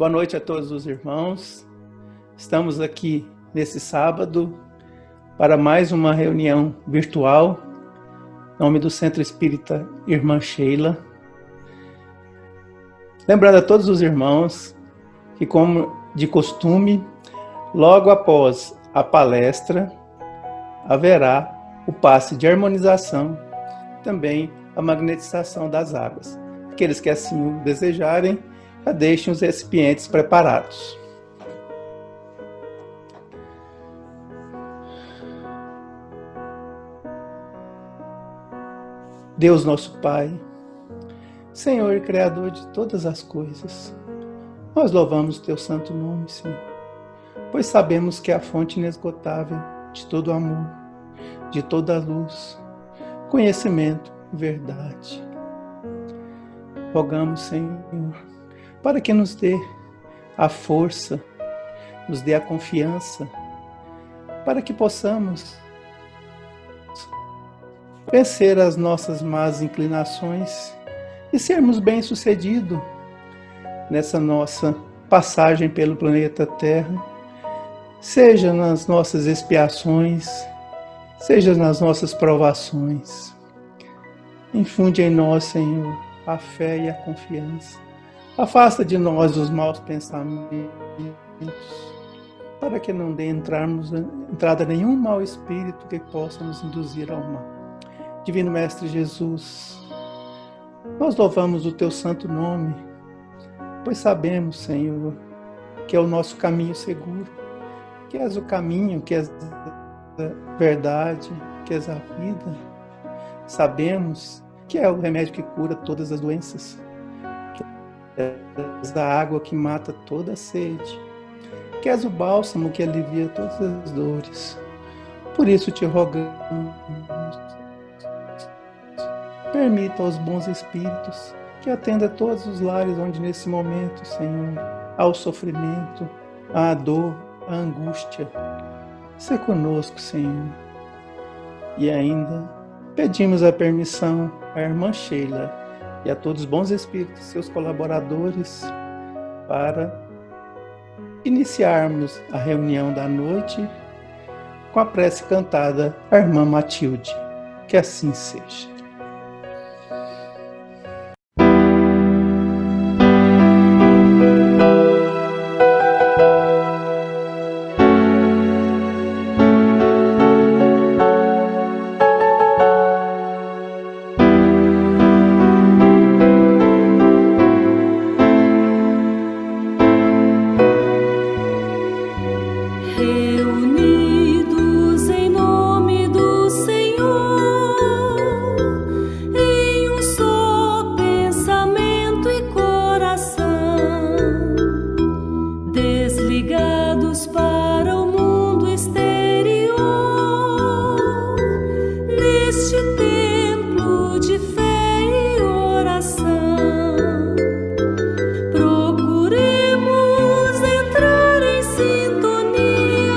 Boa noite a todos os irmãos. Estamos aqui nesse sábado para mais uma reunião virtual, em nome do Centro Espírita Irmã Sheila. Lembrando a todos os irmãos que, como de costume, logo após a palestra, haverá o passe de harmonização, também a magnetização das águas. Aqueles que assim o desejarem, já deixem os recipientes preparados. Deus nosso Pai, Senhor e Criador de todas as coisas, nós louvamos o Teu santo nome, Senhor, pois sabemos que é a fonte inesgotável de todo amor, de toda luz, conhecimento e verdade. Rogamos, Senhor, para que nos dê a força, nos dê a confiança, para que possamos vencer as nossas más inclinações e sermos bem-sucedidos nessa nossa passagem pelo planeta Terra, seja nas nossas expiações, seja nas nossas provações. Infunde em nós, Senhor, a fé e a confiança. Afasta de nós os maus pensamentos, para que não dê entrada nenhum mau espírito que possa nos induzir ao mal. Divino Mestre Jesus, nós louvamos o Teu santo nome, pois sabemos, Senhor, que é o nosso caminho seguro, que és o caminho, que és a verdade, que és a vida. Sabemos que é o remédio que cura todas as doenças, que és a água que mata toda a sede, que és o bálsamo que alivia todas as dores. Por isso te rogamos, permita aos bons espíritos que atenda a todos os lares onde nesse momento, Senhor, há o sofrimento, há a dor, a angústia. Sê conosco, Senhor. E ainda pedimos a permissão à irmã Sheila e a todos os bons espíritos, seus colaboradores, para iniciarmos a reunião da noite com a prece cantada à irmã Matilde. Que assim seja. Reunidos em nome do Senhor, em um só pensamento e coração, desligados para o mundo exterior, neste templo de fé e oração, procuremos entrar em sintonia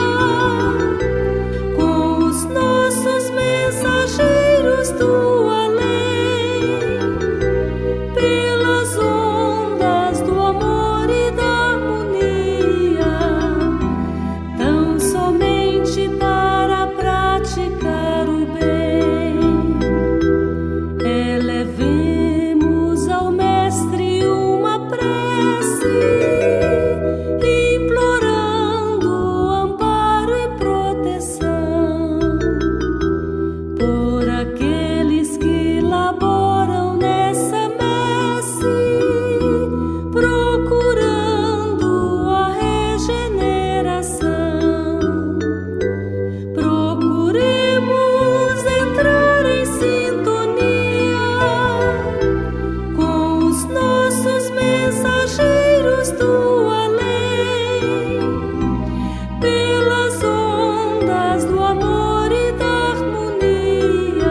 com os nossos mensageiros do além, pelas ondas do amor e da harmonia, tão somente para praticar o bem. Elevemos ao Mestre uma prece, implorando amparo e proteção por aqueles que laboram nessa messe, procurando a regeneração. Procuremos entrar em sintonia com os nossos mensageiros do além, pelas ondas do amor e da harmonia,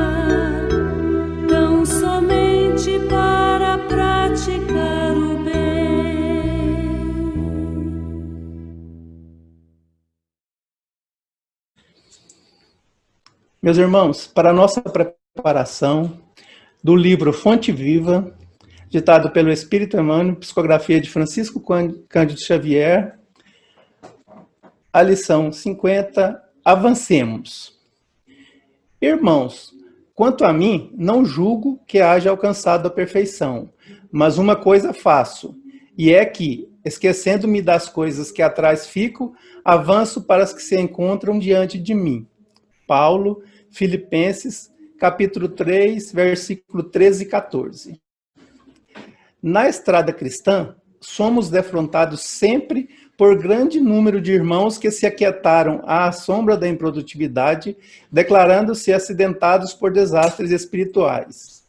tão somente para praticar o bem. Meus irmãos, para a nossa preparação do livro Fonte Viva, ditado pelo Espírito Emmanuel, psicografia de Francisco Cândido Xavier, a lição 50, avancemos. Irmãos, quanto a mim, não julgo que haja alcançado a perfeição, mas uma coisa faço, e é que, esquecendo-me das coisas que atrás fico, avanço para as que se encontram diante de mim. Paulo, Filipenses, capítulo 3, versículo 13 e 14. Na estrada cristã, somos defrontados sempre por grande número de irmãos que se aquietaram à sombra da improdutividade, declarando-se acidentados por desastres espirituais.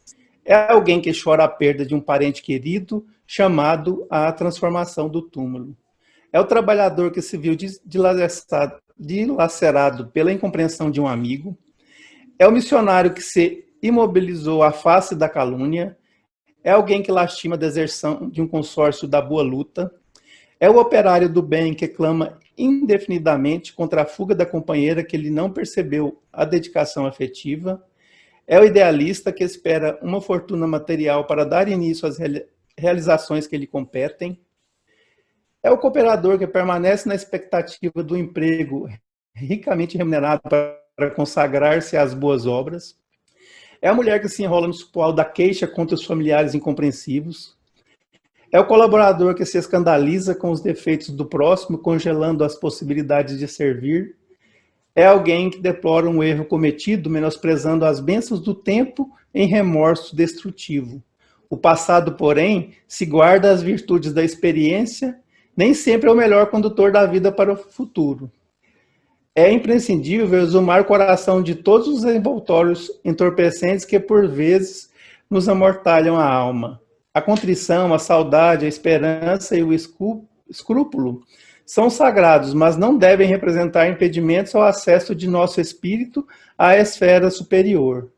É alguém que chora a perda de um parente querido, chamado à transformação do túmulo. É o trabalhador que se viu dilacerado pela incompreensão de um amigo. É o missionário que se imobilizou à face da calúnia. É alguém que lastima a deserção de um consórcio da boa luta. É o operário do bem que clama indefinidamente contra a fuga da companheira que ele não percebeu a dedicação afetiva. É o idealista que espera uma fortuna material para dar início às realizações que lhe competem. É o cooperador que permanece na expectativa do emprego ricamente remunerado para consagrar-se às boas obras. É a mulher que se enrola no supoal da queixa contra os familiares incompreensivos. É o colaborador que se escandaliza com os defeitos do próximo, congelando as possibilidades de servir. É alguém que deplora um erro cometido, menosprezando as bênçãos do tempo em remorso destrutivo. O passado, porém, se guarda as virtudes da experiência, nem sempre é o melhor condutor da vida para o futuro. É imprescindível exumar o coração de todos os envoltórios entorpecentes que, por vezes, nos amortalham a alma. A contrição, a saudade, a esperança e o escrúpulo são sagrados, mas não devem representar impedimentos ao acesso de nosso espírito à esfera superior.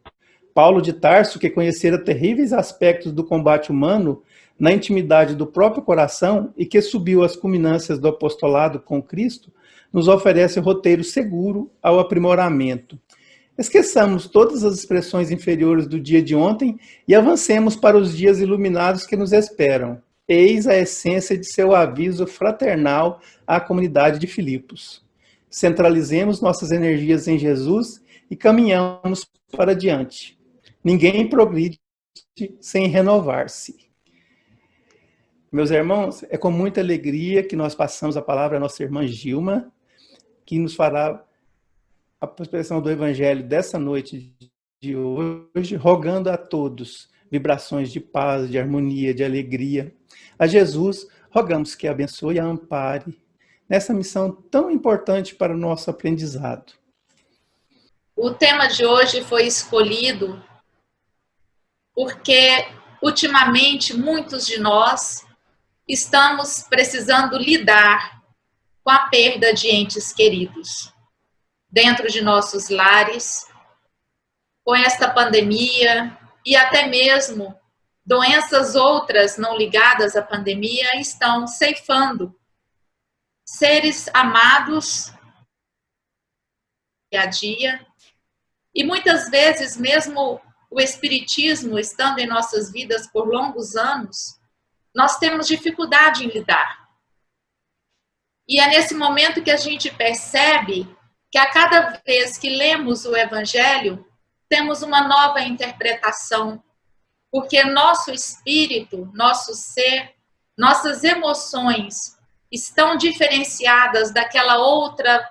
Paulo de Tarso, que conhecera terríveis aspectos do combate humano na intimidade do próprio coração e que subiu às culminâncias do apostolado com Cristo, nos oferece roteiro seguro ao aprimoramento. Esqueçamos todas as expressões inferiores do dia de ontem e avancemos para os dias iluminados que nos esperam. Eis a essência de seu aviso fraternal à comunidade de Filipos. Centralizemos nossas energias em Jesus e caminhamos para diante. Ninguém progride sem renovar-se. Meus irmãos, é com muita alegria que nós passamos a palavra à nossa irmã Gilma, que nos fará a expressão do Evangelho dessa noite de hoje, rogando a todos vibrações de paz, de harmonia, de alegria. A Jesus, rogamos que abençoe e a ampare nessa missão tão importante para o nosso aprendizado. O tema de hoje foi escolhido porque, ultimamente, muitos de nós estamos precisando lidar com a perda de entes queridos dentro de nossos lares, com esta pandemia e até mesmo doenças outras não ligadas à pandemia estão ceifando seres amados dia a dia. E muitas vezes, mesmo o espiritismo estando em nossas vidas por longos anos, nós temos dificuldade em lidar. E é nesse momento que a gente percebe que a cada vez que lemos o Evangelho, temos uma nova interpretação, porque nosso espírito, nosso ser, nossas emoções estão diferenciadas daquela outra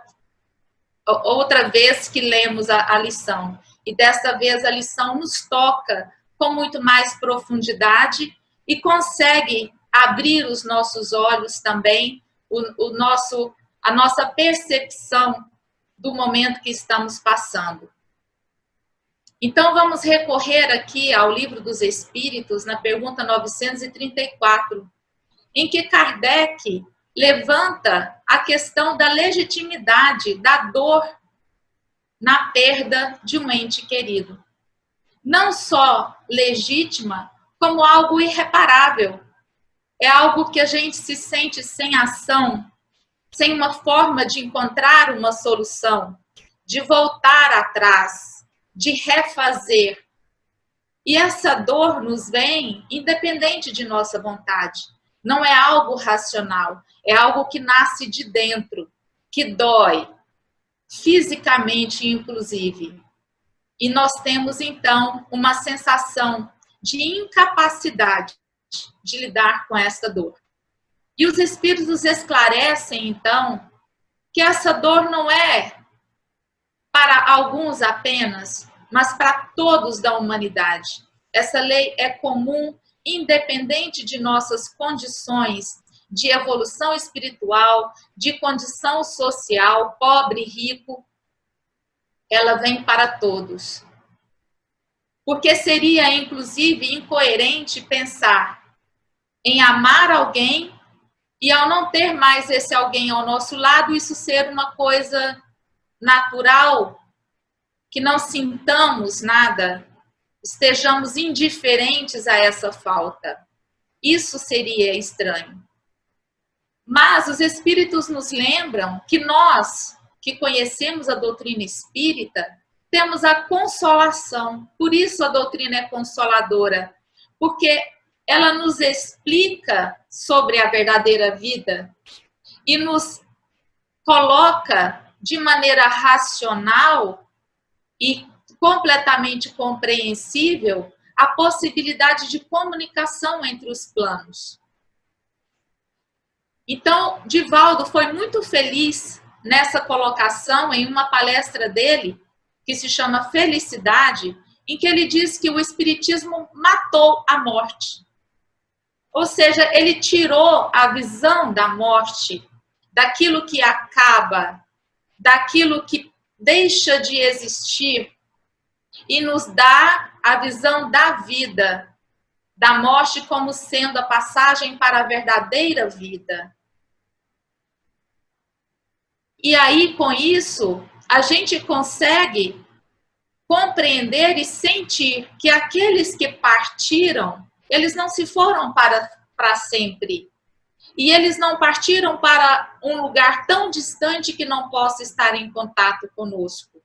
vez que lemos a lição. E dessa vez a lição nos toca com muito mais profundidade e consegue abrir os nossos olhos também, a nossa percepção do momento que estamos passando. Então, vamos recorrer aqui ao Livro dos Espíritos, na pergunta 934, em que Kardec levanta a questão da legitimidade da dor na perda de um ente querido. Não só legítima, como algo irreparável. É algo que a gente se sente sem ação, sem uma forma de encontrar uma solução, de voltar atrás, de refazer. E essa dor nos vem independente de nossa vontade. Não é algo racional, é algo que nasce de dentro, que dói, fisicamente inclusive. E nós temos então uma sensação de incapacidade de lidar com essa dor. E os espíritos esclarecem então que essa dor não é para alguns apenas, mas para todos da humanidade. Essa lei é comum, independente de nossas condições de evolução espiritual, de condição social, pobre, rico, ela vem para todos. Porque seria, inclusive, incoerente pensar em amar alguém e, ao não ter mais esse alguém ao nosso lado, isso ser uma coisa natural, que não sintamos nada, estejamos indiferentes a essa falta. Isso seria estranho. Mas os espíritos nos lembram que nós, que conhecemos a doutrina espírita, temos a consolação. Por isso a doutrina é consoladora, porque ela nos explica sobre a verdadeira vida e nos coloca de maneira racional e completamente compreensível a possibilidade de comunicação entre os planos. Então, Divaldo foi muito feliz nessa colocação em uma palestra dele, que se chama Felicidade, em que ele diz que o Espiritismo matou a morte. Ou seja, ele tirou a visão da morte, daquilo que acaba, daquilo que deixa de existir, e nos dá a visão da vida, da morte como sendo a passagem para a verdadeira vida. E aí, com isso, a gente consegue compreender e sentir que aqueles que partiram, eles não se foram para sempre. E eles não partiram para um lugar tão distante que não possa estar em contato conosco,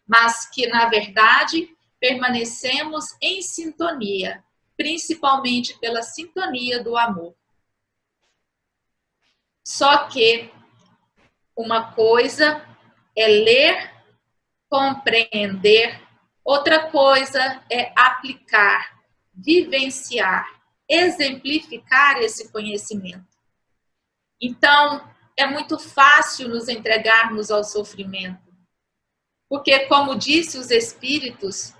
mas que, na verdade, permanecemos em sintonia, principalmente pela sintonia do amor. Só que uma coisa é ler, compreender, outra coisa é aplicar, vivenciar, exemplificar esse conhecimento. Então, é muito fácil nos entregarmos ao sofrimento, porque, como disse os espíritos,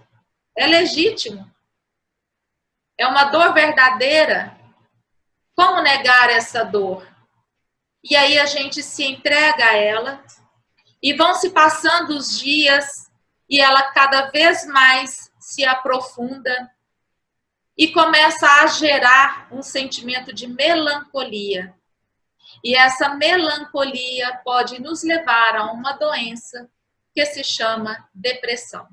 é legítimo, é uma dor verdadeira. Como negar essa dor? E aí a gente se entrega a ela, e vão se passando os dias, e ela cada vez mais se aprofunda, e começa a gerar um sentimento de melancolia. E essa melancolia pode nos levar a uma doença que se chama depressão.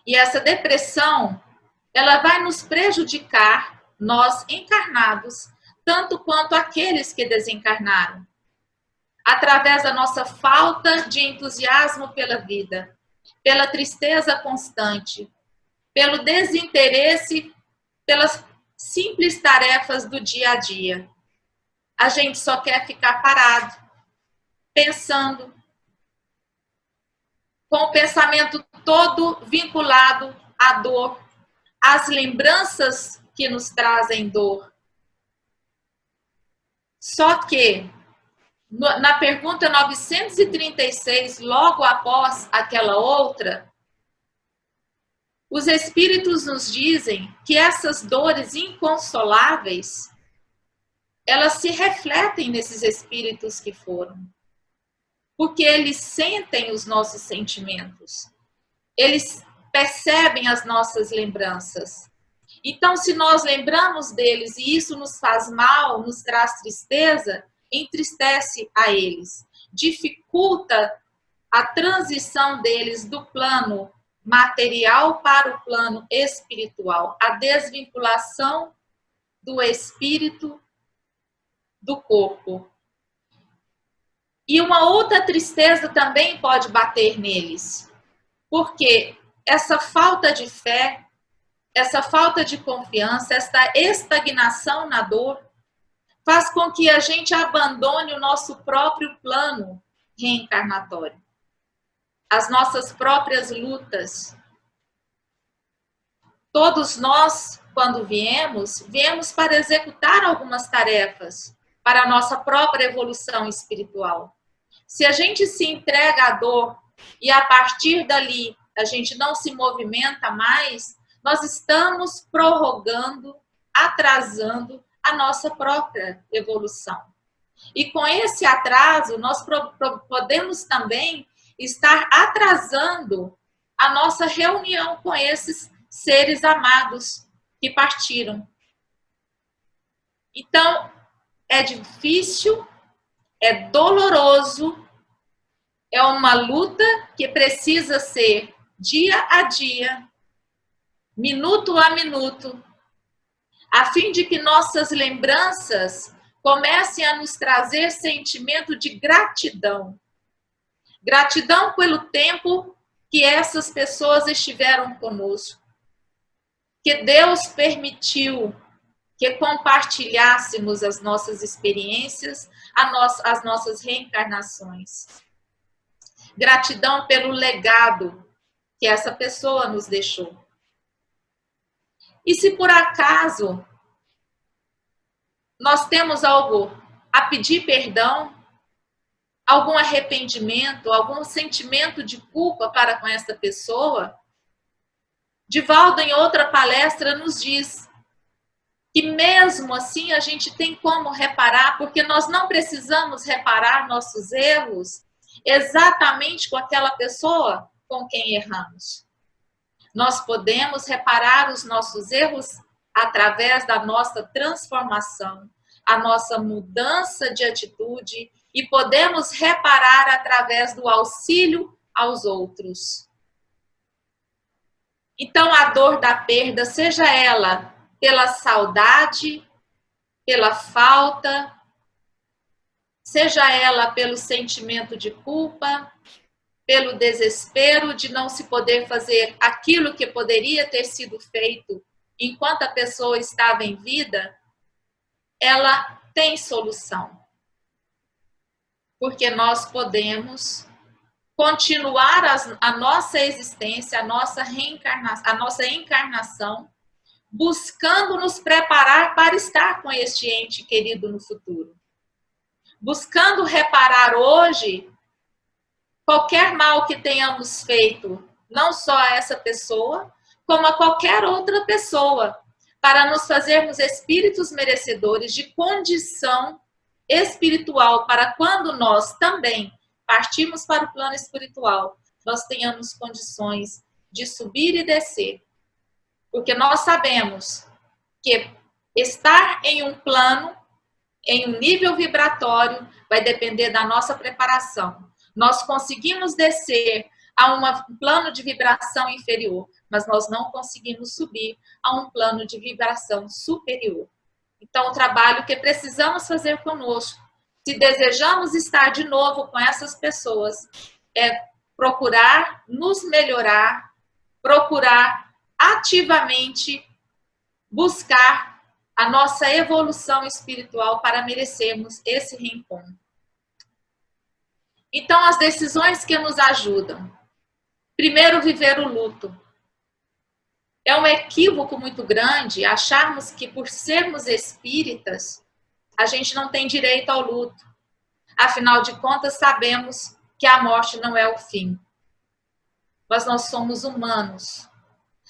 E essa depressão, ela vai nos prejudicar, nós encarnados, tanto quanto aqueles que desencarnaram, através da nossa falta de entusiasmo pela vida, pela tristeza constante, pelo desinteresse pelas simples tarefas do dia a dia. A gente só quer ficar parado, pensando, com o pensamento todo vinculado à dor, às lembranças que nos trazem dor. Só que, na pergunta 936, logo após aquela outra, os espíritos nos dizem que essas dores inconsoláveis, elas se refletem nesses espíritos que foram. Porque eles sentem os nossos sentimentos. Eles percebem as nossas lembranças. Então, se nós lembramos deles e isso nos faz mal, nos traz tristeza, entristece a eles. Dificulta a transição deles do plano material para o plano espiritual. A desvinculação do espírito do corpo. E uma outra tristeza também pode bater neles, porque essa falta de fé, essa falta de confiança, esta estagnação na dor, faz com que a gente abandone o nosso próprio plano reencarnatório, as nossas próprias lutas. Todos nós, quando viemos para executar algumas tarefas para a nossa própria evolução espiritual. Se a gente se entrega à dor e a partir dali a gente não se movimenta mais, nós estamos prorrogando, atrasando a nossa própria evolução. E com esse atraso, nós podemos também estar atrasando a nossa reunião com esses seres amados que partiram. Então, é difícil, é doloroso, é uma luta que precisa ser dia a dia, minuto a minuto, a fim de que nossas lembranças comecem a nos trazer sentimento de gratidão. Gratidão pelo tempo que essas pessoas estiveram conosco. Que Deus permitiu que compartilhássemos as nossas experiências, as nossas reencarnações. Gratidão pelo legado que essa pessoa nos deixou. E se por acaso nós temos algo a pedir perdão, algum arrependimento, algum sentimento de culpa para com essa pessoa, Divaldo, em outra palestra, nos diz que mesmo assim a gente tem como reparar, porque nós não precisamos reparar nossos erros exatamente com aquela pessoa com quem erramos. Nós podemos reparar os nossos erros através da nossa transformação, a nossa mudança de atitude, e podemos reparar através do auxílio aos outros. Então, a dor da perda, seja ela pela saudade, pela falta, seja ela pelo sentimento de culpa, pelo desespero de não se poder fazer aquilo que poderia ter sido feito enquanto a pessoa estava em vida, ela tem solução. Porque nós podemos continuar a nossa existência, a nossa encarnação, buscando nos preparar para estar com este ente querido no futuro. Buscando reparar hoje qualquer mal que tenhamos feito, não só a essa pessoa, como a qualquer outra pessoa, para nos fazermos espíritos merecedores de condição espiritual, para quando nós também partirmos para o plano espiritual, nós tenhamos condições de subir e descer. Porque nós sabemos que estar em um plano, em um nível vibratório, vai depender da nossa preparação. Nós conseguimos descer a um plano de vibração inferior, mas nós não conseguimos subir a um plano de vibração superior. Então, o trabalho que precisamos fazer conosco, se desejamos estar de novo com essas pessoas, é procurar nos melhorar, procurar ativamente buscar a nossa evolução espiritual para merecermos esse reencontro. Então, as decisões que nos ajudam. Primeiro, viver o luto. É um equívoco muito grande acharmos que por sermos espíritas, a gente não tem direito ao luto. Afinal de contas, sabemos que a morte não é o fim. Mas nós somos humanos.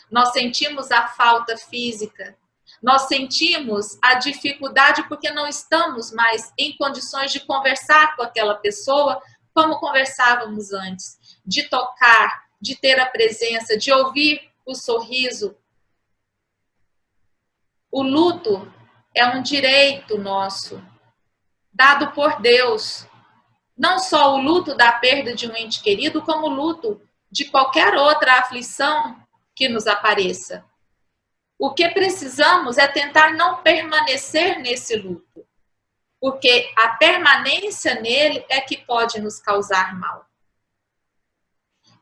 Nós sentimos a falta física. Nós sentimos a dificuldade porque não estamos mais em condições de conversar com aquela pessoa como conversávamos antes. De tocar, de ter a presença, de ouvir o sorriso. O luto é um direito nosso, dado por Deus. Não só o luto da perda de um ente querido, como o luto de qualquer outra aflição que nos apareça. O que precisamos é tentar não permanecer nesse luto, porque a permanência nele é que pode nos causar mal.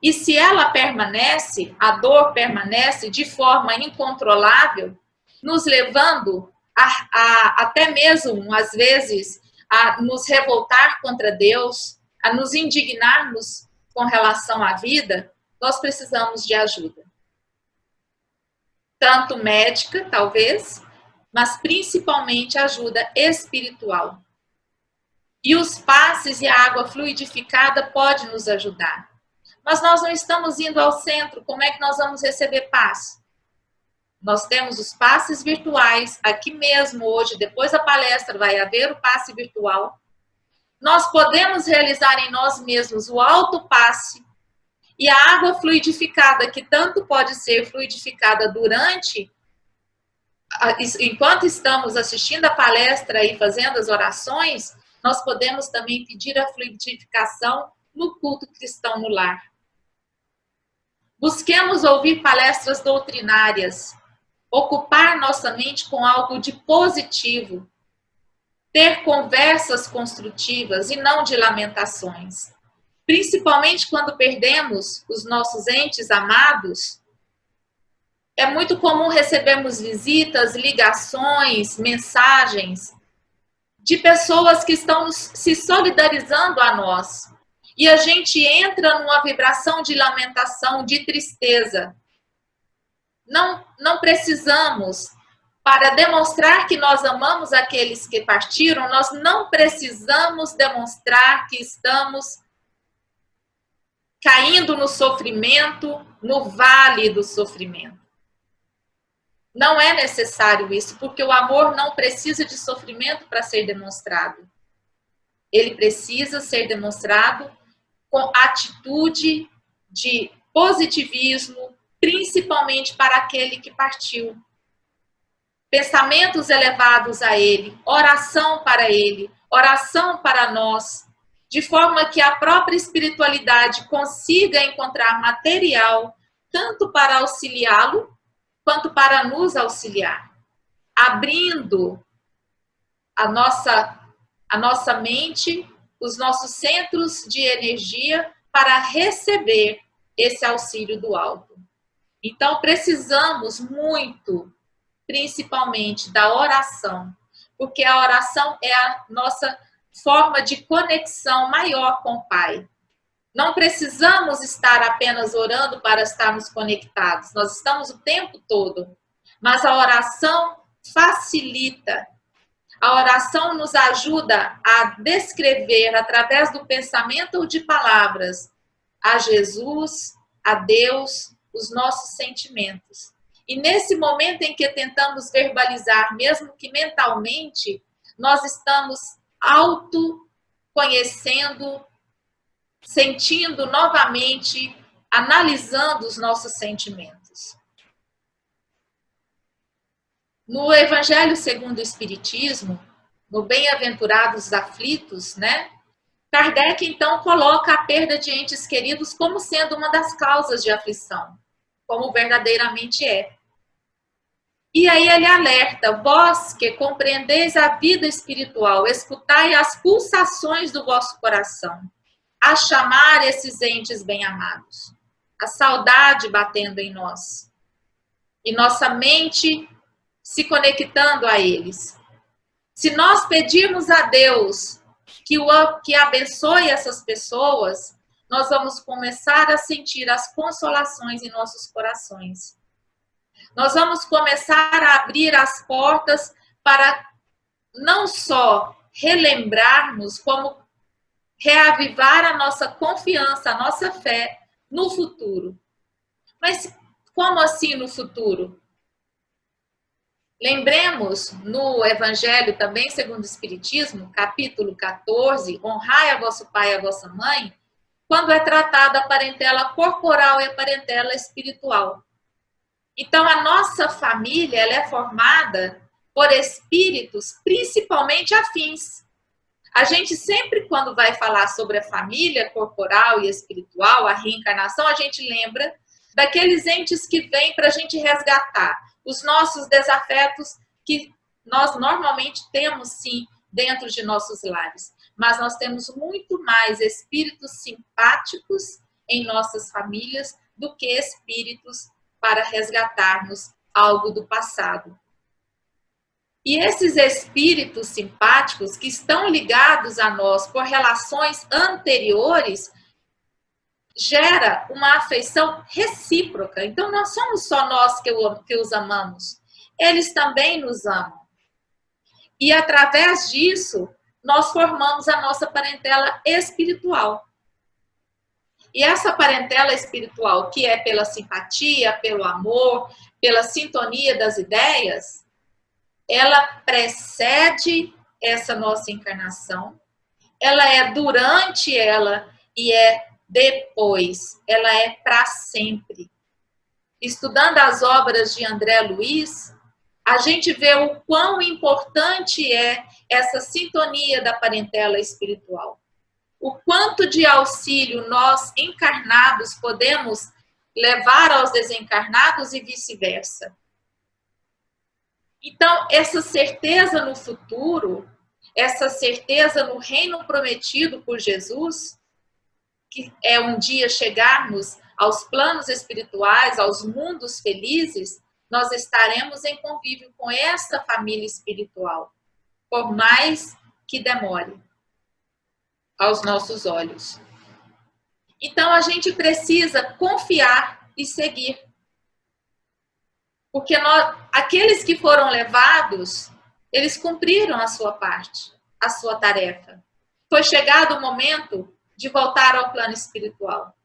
E se ela permanece, a dor permanece de forma incontrolável, nos levando até mesmo, às vezes, a nos revoltar contra Deus, a nos indignarmos com relação à vida, nós precisamos de ajuda. Tanto médica, talvez, mas principalmente ajuda espiritual. E os passes e a água fluidificada podem nos ajudar. Mas nós não estamos indo ao centro, como é que nós vamos receber paz? Nós temos os passes virtuais, aqui mesmo hoje, depois da palestra vai haver o passe virtual. Nós podemos realizar em nós mesmos o autopasse e a água fluidificada, que tanto pode ser fluidificada enquanto estamos assistindo a palestra e fazendo as orações, nós podemos também pedir a fluidificação no culto cristão no lar. Busquemos ouvir palestras doutrinárias, ocupar nossa mente com algo de positivo, ter conversas construtivas e não de lamentações. Principalmente quando perdemos os nossos entes amados, é muito comum recebermos visitas, ligações, mensagens de pessoas que estão se solidarizando a nós. E a gente entra numa vibração de lamentação, de tristeza. Não precisamos, para demonstrar que nós amamos aqueles que partiram, nós não precisamos demonstrar que estamos caindo no sofrimento, no vale do sofrimento. Não é necessário isso, porque o amor não precisa de sofrimento para ser demonstrado. Ele precisa ser demonstrado com atitude de positivismo, principalmente para aquele que partiu. Pensamentos elevados a ele, oração para nós, de forma que a própria espiritualidade consiga encontrar material, tanto para auxiliá-lo, quanto para nos auxiliar, abrindo a nossa mente, os nossos centros de energia para receber esse auxílio do alto. Então, precisamos muito, principalmente, da oração, porque a oração é a nossa forma de conexão maior com o Pai. Não precisamos estar apenas orando para estarmos conectados. Nós estamos o tempo todo. Mas a oração facilita. A oração nos ajuda a descrever, através do pensamento ou de palavras, a Jesus, a Deus, os nossos sentimentos. E nesse momento em que tentamos verbalizar, mesmo que mentalmente, nós estamos autoconhecendo, sentindo novamente, analisando os nossos sentimentos. No Evangelho segundo o Espiritismo, no Bem-aventurados aflitos, né? Kardec, então, coloca a perda de entes queridos como sendo uma das causas de aflição, como verdadeiramente é. E aí ele alerta: vós que compreendeis a vida espiritual, escutai as pulsações do vosso coração, a chamar esses entes bem-amados, a saudade batendo em nós, e nossa mente se conectando a eles. Se nós pedirmos a Deus que abençoe essas pessoas, nós vamos começar a sentir as consolações em nossos corações. Nós vamos começar a abrir as portas para não só relembrarmos, como reavivar a nossa confiança, a nossa fé no futuro. Mas como assim no futuro? Lembremos no Evangelho também, segundo o Espiritismo, capítulo 14, honrai a vosso pai e a vossa mãe, quando é tratada a parentela corporal e a parentela espiritual. Então, a nossa família ela é formada por espíritos principalmente afins. A gente sempre, quando vai falar sobre a família corporal e espiritual, a reencarnação, a gente lembra daqueles entes que vêm para a gente resgatar os nossos desafetos que nós normalmente temos, sim, dentro de nossos lares. Mas nós temos muito mais espíritos simpáticos em nossas famílias do que espíritos para resgatarmos algo do passado. E esses espíritos simpáticos que estão ligados a nós por relações anteriores gera uma afeição recíproca. Então, não somos só nós que os amamos. Eles também nos amam. E, através disso, nós formamos a nossa parentela espiritual. E essa parentela espiritual, que é pela simpatia, pelo amor, pela sintonia das ideias, ela precede essa nossa encarnação, ela é durante ela e é depois, ela é para sempre. Estudando as obras de André Luiz, a gente vê o quão importante é essa sintonia da parentela espiritual. O quanto de auxílio nós, encarnados, podemos levar aos desencarnados e vice-versa. Então, essa certeza no futuro, essa certeza no reino prometido por Jesus, que é um dia chegarmos aos planos espirituais, aos mundos felizes, nós estaremos em convívio com essa família espiritual, por mais que demore aos nossos olhos. Então, a gente precisa confiar e seguir. Porque aqueles que foram levados, eles cumpriram a sua parte, a sua tarefa. Foi chegado o momento de voltar ao plano espiritual.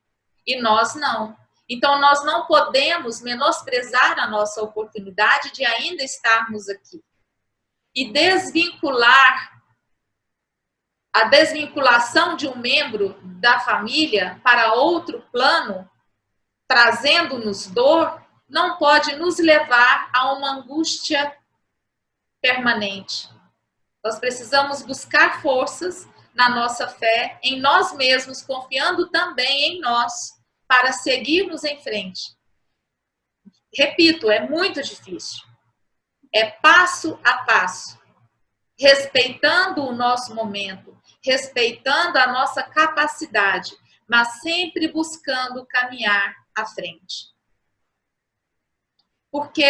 E nós não. Então, nós não podemos menosprezar a nossa oportunidade de ainda estarmos aqui. E a desvinculação de um membro da família para outro plano, trazendo-nos dor, não pode nos levar a uma angústia permanente. Nós precisamos buscar forças na nossa fé, em nós mesmos, confiando também em nós, para seguirmos em frente. Repito, é muito difícil. É passo a passo, respeitando o nosso momento, respeitando a nossa capacidade, mas sempre buscando caminhar à frente. Porque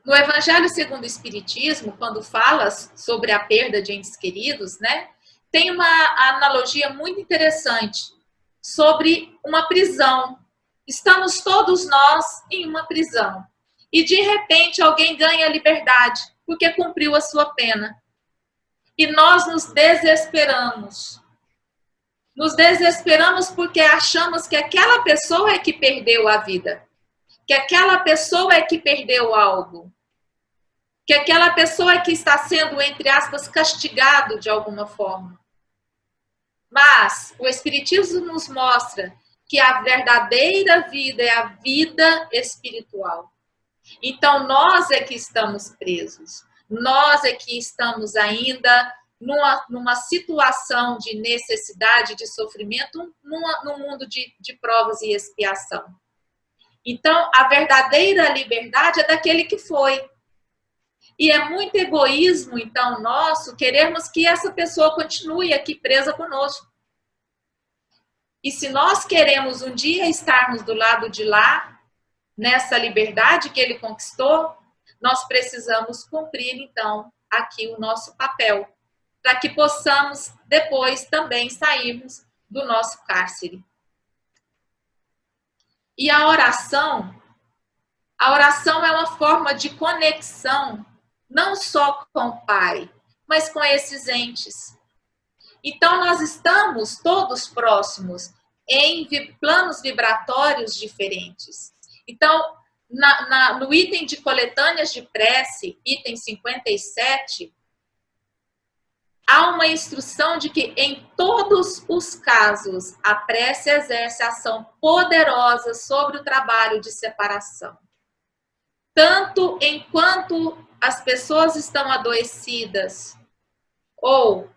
no Evangelho segundo o Espiritismo, quando fala sobre a perda de entes queridos, né, tem uma analogia muito interessante sobre uma prisão. Estamos todos nós em uma prisão. E de repente alguém ganha a liberdade, porque cumpriu a sua pena. E nós nos desesperamos. Nos desesperamos porque achamos que aquela pessoa é que perdeu a vida. Que aquela pessoa é que perdeu algo. Que aquela pessoa é que está sendo, entre aspas, castigado de alguma forma. Mas o Espiritismo nos mostra que a verdadeira vida é a vida espiritual. Então, nós é que estamos presos. Nós é que estamos ainda numa situação de necessidade, de sofrimento, num mundo de provas e expiação. Então, a verdadeira liberdade é daquele que foi. E é muito egoísmo, então, nosso, querermos que essa pessoa continue aqui presa conosco. E se nós queremos um dia estarmos do lado de lá, nessa liberdade que ele conquistou, nós precisamos cumprir, então, aqui o nosso papel, para que possamos depois também sairmos do nosso cárcere. E a oração é uma forma de conexão, não só com o Pai, mas com esses entes. Então, nós estamos todos próximos em planos vibratórios diferentes. Então, no item de coletâneas de prece, item 57, há uma instrução de que em todos os casos a prece exerce ação poderosa sobre o trabalho de separação. Tanto enquanto as pessoas estão adoecidas ou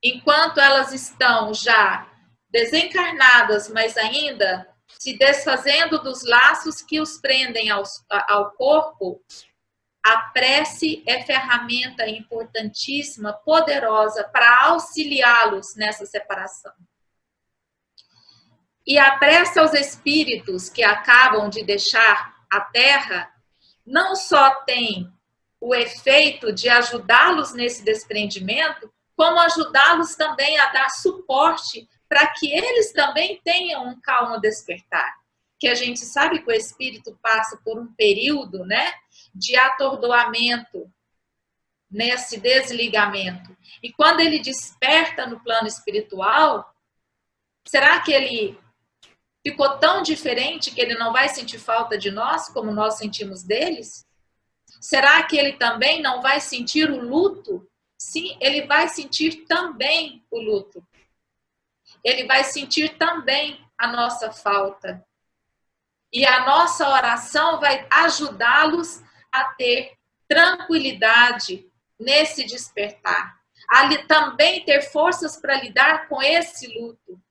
enquanto elas estão já desencarnadas, mas ainda se desfazendo dos laços que os prendem ao corpo, a prece é ferramenta importantíssima, poderosa, para auxiliá-los nessa separação. E a prece aos espíritos que acabam de deixar a Terra não só tem o efeito de ajudá-los nesse desprendimento, como ajudá-los também a dar suporte para que eles também tenham um calmo despertar. Que a gente sabe que o espírito passa por um período, né, de atordoamento, nesse desligamento. E quando ele desperta no plano espiritual, será que ele ficou tão diferente que ele não vai sentir falta de nós como nós sentimos deles? Será que ele também não vai sentir o luto? Sim, ele vai sentir também o luto. Ele vai sentir também a nossa falta. E a nossa oração vai ajudá-los a ter tranquilidade nesse despertar. A também ter forças para lidar com esse luto.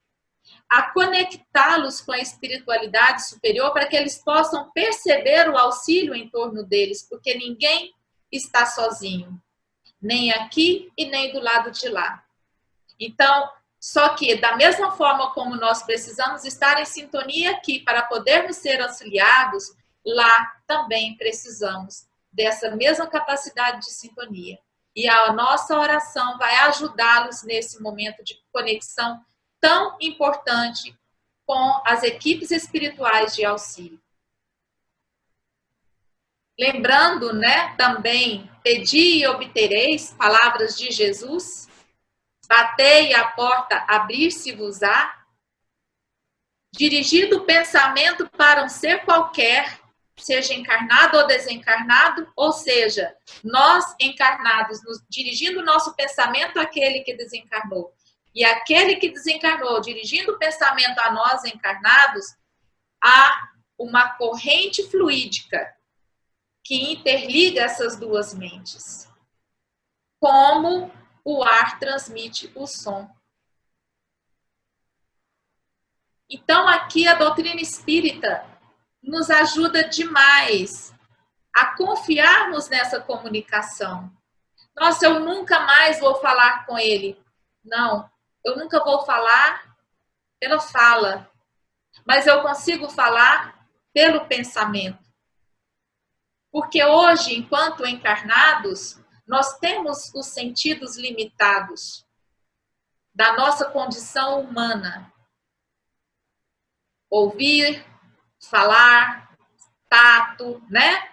A conectá-los com a espiritualidade superior para que eles possam perceber o auxílio em torno deles, porque ninguém está sozinho, nem aqui e nem do lado de lá. Então, só que da mesma forma como nós precisamos estar em sintonia aqui para podermos ser auxiliados, lá também precisamos dessa mesma capacidade de sintonia. E a nossa oração vai ajudá-los nesse momento de conexão tão importante com as equipes espirituais de auxílio. Lembrando, né, também, pedi e obtereis, palavras de Jesus, batei e a porta abrir-se-vos-á, dirigido o pensamento para um ser qualquer, seja encarnado ou desencarnado, ou seja, nós encarnados, dirigindo o nosso pensamento àquele que desencarnou, e aquele que desencarnou, dirigindo o pensamento a nós encarnados, há uma corrente fluídica que interliga essas duas mentes. Como o ar transmite o som. Então, aqui a doutrina espírita nos ajuda demais a confiarmos nessa comunicação. Nossa, eu nunca mais vou falar com ele. Não. Eu nunca vou falar pela fala, mas eu consigo falar pelo pensamento. Porque hoje, enquanto encarnados, nós temos os sentidos limitados da nossa condição humana. Ouvir, falar, tato, né?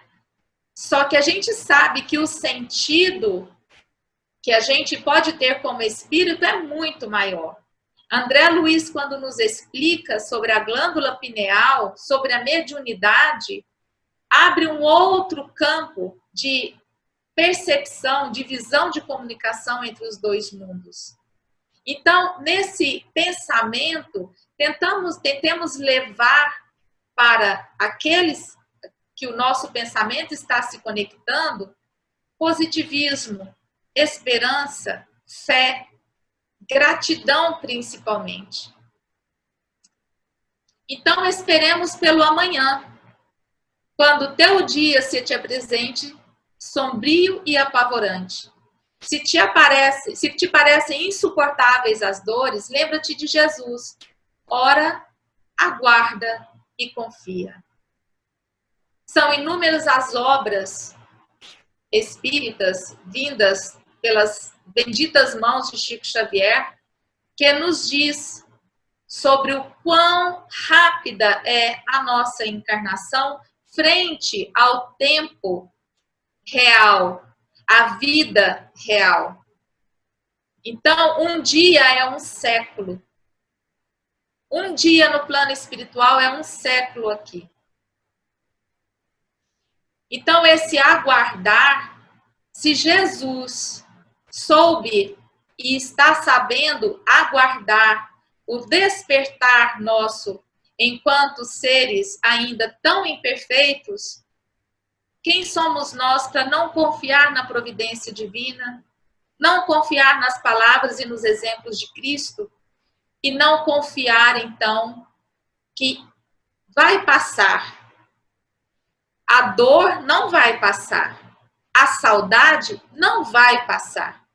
Só que a gente sabe que o sentido que a gente pode ter como espírito é muito maior. André Luiz, quando nos explica sobre a glândula pineal, sobre a mediunidade, abre um outro campo de percepção, de visão de comunicação entre os dois mundos. Então, nesse pensamento, tentemos levar para aqueles que o nosso pensamento está se conectando, positivismo, esperança, fé, gratidão principalmente. Então, esperemos pelo amanhã, quando o teu dia se te apresente sombrio e apavorante. Se te parecem insuportáveis as dores, lembra-te de Jesus. Ora, aguarda e confia. São inúmeras as obras espíritas vindas pelas benditas mãos de Chico Xavier, que nos diz sobre o quão rápida é a nossa encarnação frente ao tempo real, à vida real. Então, um dia é um século. Um dia no plano espiritual é um século aqui. Então, esse aguardar, se Jesus soube e está sabendo aguardar o despertar nosso enquanto seres ainda tão imperfeitos, quem somos nós para não confiar na providência divina, não confiar nas palavras e nos exemplos de Cristo e não confiar, então, que vai passar. A dor não vai passar. A saudade não vai passar.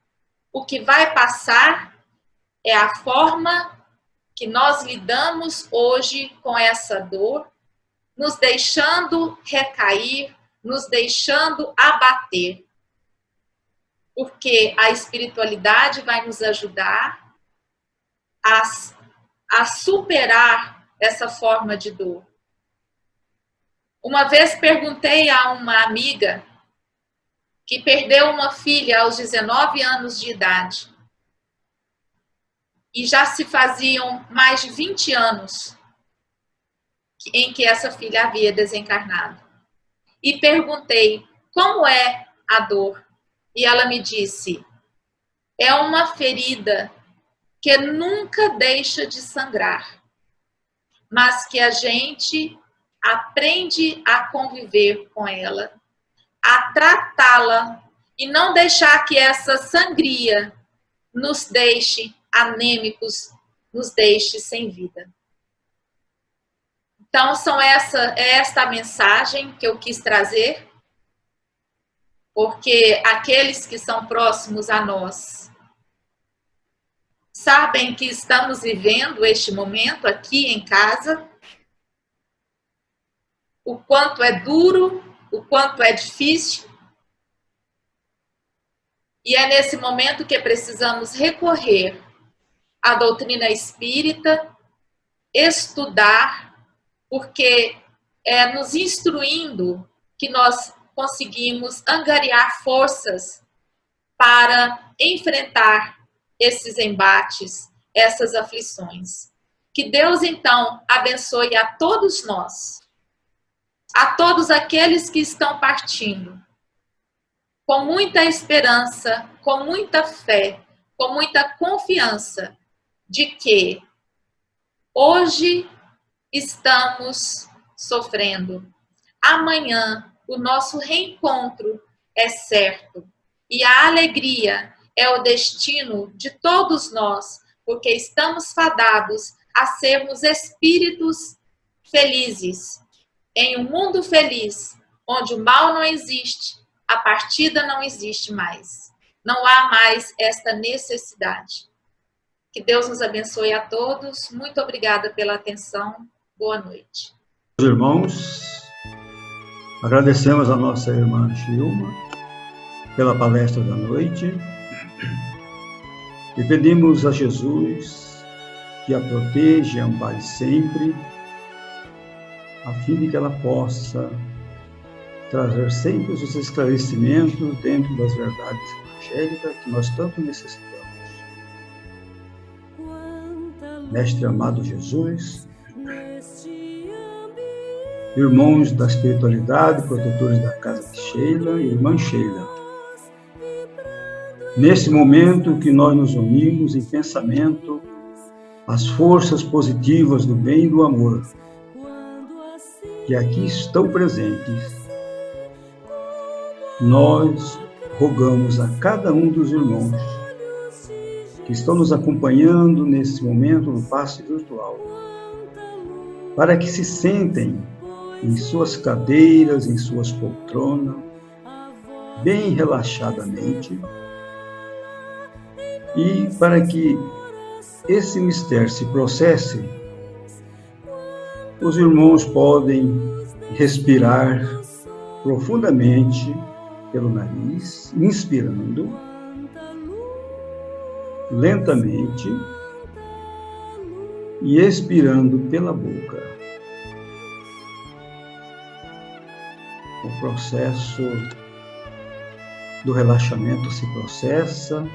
O que vai passar é a forma que nós lidamos hoje com essa dor, nos deixando recair, nos deixando abater. Porque a espiritualidade vai nos ajudar a superar essa forma de dor. Uma vez perguntei a uma amiga que perdeu uma filha aos 19 anos de idade. E já se faziam mais de 20 anos em que essa filha havia desencarnado. E perguntei, como é a dor? E ela me disse, é uma ferida que nunca deixa de sangrar, mas que a gente aprende a conviver com ela, a tratá-la e não deixar que essa sangria nos deixe anêmicos, nos deixe sem vida. Então, esta a mensagem que eu quis trazer, porque aqueles que são próximos a nós sabem que estamos vivendo este momento aqui em casa, o quanto é duro, o quanto é difícil, e é nesse momento que precisamos recorrer à doutrina espírita, estudar, porque é nos instruindo que nós conseguimos angariar forças para enfrentar esses embates, essas aflições. Que Deus, então, abençoe a todos nós, a todos aqueles que estão partindo, com muita esperança, com muita fé, com muita confiança de que hoje estamos sofrendo. Amanhã o nosso reencontro é certo. E a alegria é o destino de todos nós, porque estamos fadados a sermos espíritos felizes. Em um mundo feliz, onde o mal não existe, a partida não existe mais. Não há mais esta necessidade. Que Deus nos abençoe a todos. Muito obrigada pela atenção. Boa noite. Irmãos, agradecemos a nossa irmã Gilma pela palestra da noite e pedimos a Jesus que a proteja e ampare sempre, a fim de que ela possa trazer sempre os esclarecimentos dentro das verdades evangélicas que nós tanto necessitamos. Mestre amado Jesus, irmãos da espiritualidade, protetores da casa de Sheila e irmã Sheila, nesse momento que nós nos unimos em pensamento às forças positivas do bem e do amor, que aqui estão presentes, nós rogamos a cada um dos irmãos que estão nos acompanhando nesse momento no passe virtual, para que se sentem em suas cadeiras, em suas poltronas, bem relaxadamente, e para que esse mistério se processe, os irmãos podem respirar profundamente pelo nariz, inspirando lentamente e expirando pela boca. O processo do relaxamento se processa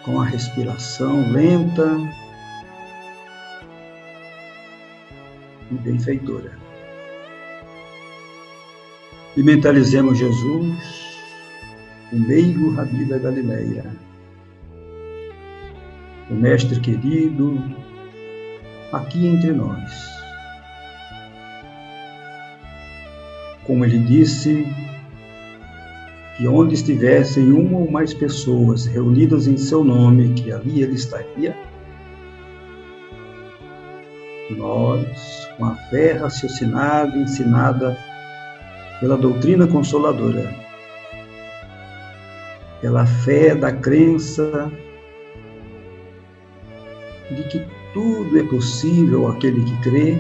com a respiração lenta e benfeitora. E mentalizemos Jesus, o meio Rabi da Galileia, o Mestre querido, aqui entre nós. Como ele disse, que onde estivessem uma ou mais pessoas reunidas em seu nome, que ali ele estaria, nós, com a fé raciocinada e ensinada pela doutrina consoladora, pela fé da crença de que tudo é possível àquele que crê,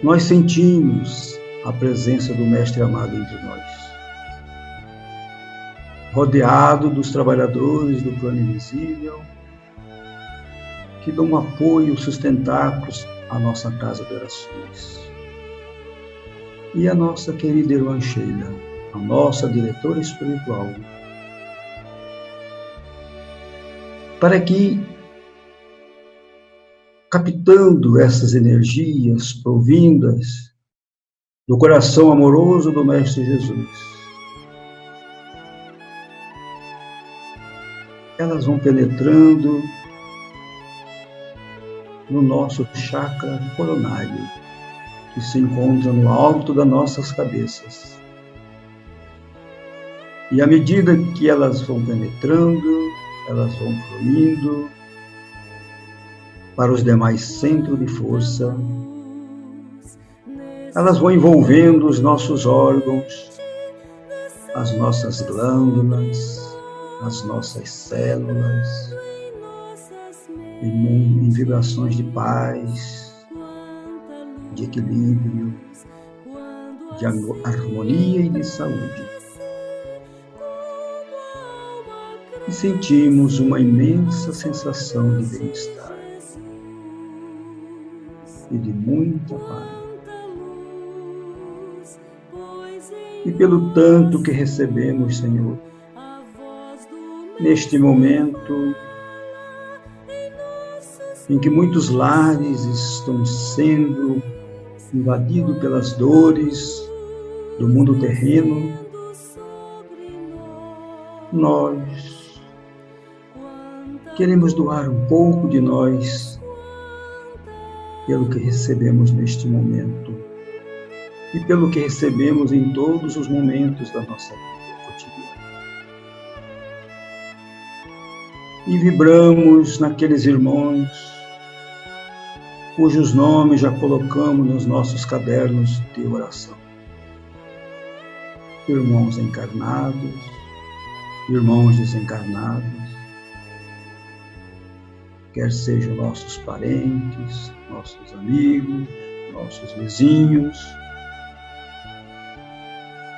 nós sentimos a presença do Mestre amado entre nós, rodeado dos trabalhadores do plano invisível, que dão um apoio sustentáculo à nossa casa de orações. E a nossa querida irmã Sheila, a nossa diretora espiritual, para que, captando essas energias provindas do coração amoroso do Mestre Jesus, elas vão penetrando no nosso chakra coronário, que se encontra no alto das nossas cabeças. E à medida que elas vão penetrando, elas vão fluindo para os demais centros de força, elas vão envolvendo os nossos órgãos, as nossas glândulas, as nossas células, em vibrações de paz, de equilíbrio, de harmonia e de saúde. E sentimos uma imensa sensação de bem-estar e de muita paz. E pelo tanto que recebemos, Senhor, neste momento em que muitos lares estão sendo invadidos pelas dores do mundo terreno, nós queremos doar um pouco de nós pelo que recebemos neste momento e pelo que recebemos em todos os momentos da nossa vida cotidiana. E vibramos naqueles irmãos cujos nomes já colocamos nos nossos cadernos de oração. Irmãos encarnados, irmãos desencarnados, quer sejam nossos parentes, nossos amigos, nossos vizinhos,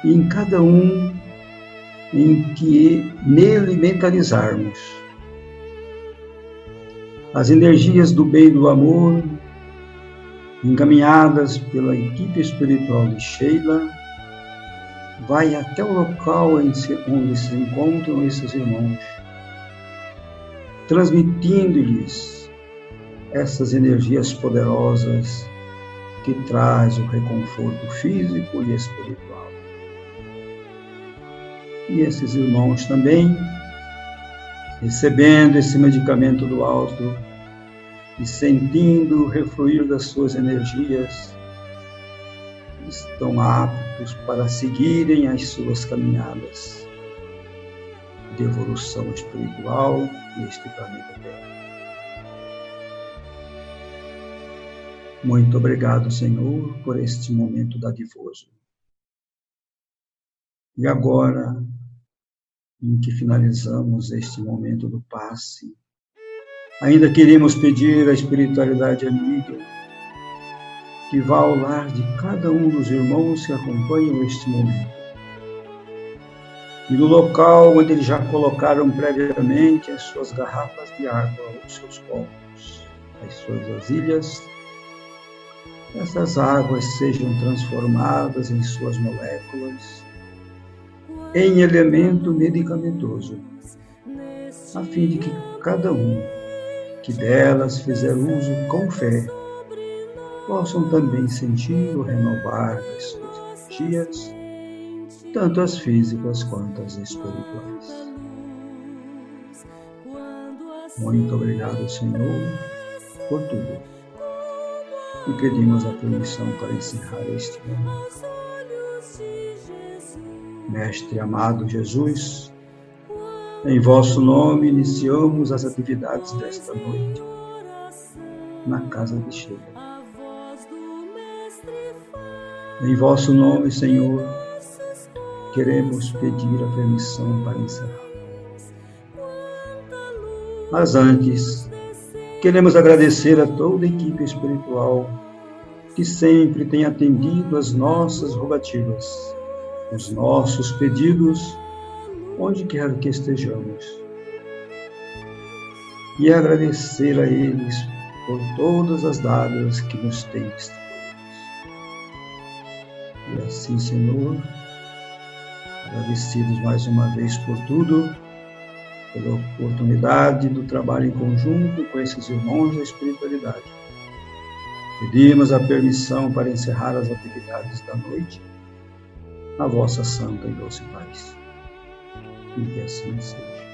e em cada um em que nele mentalizarmos as energias do bem e do amor, encaminhadas pela equipe espiritual de Sheila, vai até o local onde se encontram esses irmãos, transmitindo-lhes essas energias poderosas que traz o reconforto físico e espiritual. E esses irmãos também, recebendo esse medicamento do alto e sentindo o refluir das suas energias, estão aptos para seguirem as suas caminhadas de evolução espiritual neste planeta Terra. Muito obrigado, Senhor, por este momento dadivoso. E agora, em que finalizamos este momento do passe, ainda queremos pedir à espiritualidade amiga que vá ao lar de cada um dos irmãos que acompanham este momento. E no local onde eles já colocaram previamente as suas garrafas de água, os seus copos, as suas vasilhas, essas águas sejam transformadas em suas moléculas, em elemento medicamentoso, a fim de que cada um que delas fizer uso com fé, possam também sentir o renovar das suas energias, tanto as físicas quanto as espirituais. Muito obrigado, Senhor, por tudo. E pedimos a permissão para encerrar este momento. Mestre amado Jesus, em vosso nome iniciamos as atividades desta noite na casa de Sheila. Em vosso nome, Senhor, queremos pedir a permissão para encerrar. Mas antes, queremos agradecer a toda a equipe espiritual que sempre tem atendido às nossas rogativas, os nossos pedidos, onde quer que estejamos. E agradecer a eles por todas as dádivas que nos têm distribuído. E assim, Senhor, agradecidos mais uma vez por tudo, pela oportunidade do trabalho em conjunto com esses irmãos da espiritualidade. Pedimos a permissão para encerrar as atividades da noite na vossa santa e doce paz. E que assim seja.